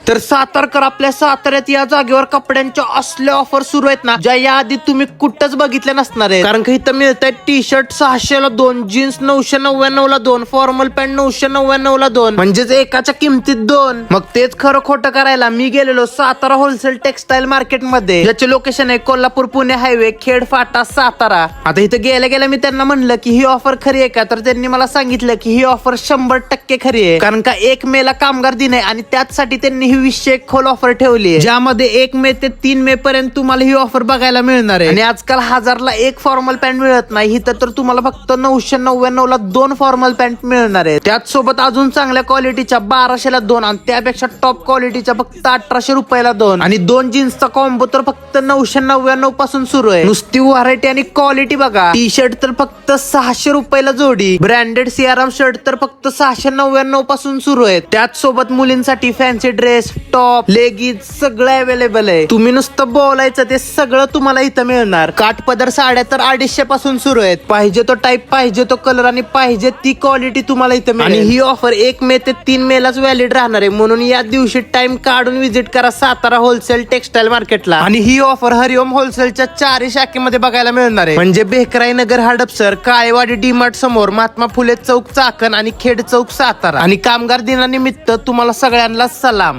तर सातारकर आपल्या साताऱ्यात या जागेवर कपड्यांच्या असल्या ऑफर सुरू आहेत ना, ज्या याआधी तुम्ही कुठंच बघितल्या नसणार आहे. कारण की इथं मिळत आहे टी शर्ट 600 ला 2, जीन्स 999 ला 2, फॉर्मल पॅन्ट 999 ला 2, म्हणजेच एकाच्या किमतीत 2. मग तेच खरं खोटं करायला मी गेलेलो सातारा होलसेल टेक्सटाईल मार्केट मध्ये, ज्याचे लोकेशन आहे कोल्हापूर पुणे हायवे, खेड फाटा सातारा. आता इथं गेल्या गेल्या मी त्यांना म्हणलं की ही ऑफर खरी आहे का, तर त्यांनी मला सांगितलं की ही ऑफर 100% खरी आहे. कारण का 1 मे ला कामगार दिन आहे आणि त्याचसाठी त्यांनी ही 200 खोल ऑफर ठेवली आहे, ज्यामध्ये 1 मे ते 3 मे पर्यंत तुम्हाला ही ऑफर बघायला मिळणार आहे. आणि आजकाल 1000 ला 1 फॉर्मल पॅन्ट मिळत नाही, इथं तर तुम्हाला फक्त 999 ला 2 फॉर्मल पॅन्ट मिळणार आहे. त्याच सोबत अजून चांगल्या क्वालिटीच्या 1200 ला 2 आणि त्यापेक्षा टॉप क्वालिटीच्या फक्त 1800 रुपयाला 2 आणि 2 जीन्सचा कॉम्बो तर फक्त 999 पासून सुरू आहे. नुसती व्हरायटी आणि क्वालिटी बघा. टी शर्ट तर फक्त 600 रुपयाला जोडी, ब्रँडेड सीआरएम शर्ट तर फक्त 699 पासून सुरू आहे. त्याच सोबत मुलींसाठी फॅन्सी ड्रेस, टॉप, लेगिन्स सगळं अवेलेबल आहे. तुम्ही नुसतं बोलायचं ते सगळं तुम्हाला इथं मिळणार. काठपदर साड्या तर 250 पासून सुरू आहेत. पाहिजे तो टाइप, पाहिजे तो कलर आणि पाहिजे ती क्वालिटी तुम्हाला इथं मिळेल. आणि ही ऑफर 1 मे ते 3 मे लाच व्हॅलिड राहणार आहे, म्हणून या दिवशी टाइम काढून विजिट करा सातारा होलसेल टेक्सटाईल मार्केटला. आणि ही ऑफर हरिओम होलसेलच्या 4 शाखेमध्ये बघायला मिळणार आहे, म्हणजे बेकराई नगर हडपसर, काळेवाडी डीमार्ट समोर, महात्मा फुले चौक चाकण आणि खेड चौक सातारा. आणि कामगार दिनानिमित्त तुम्हाला सगळ्यांना सलाम.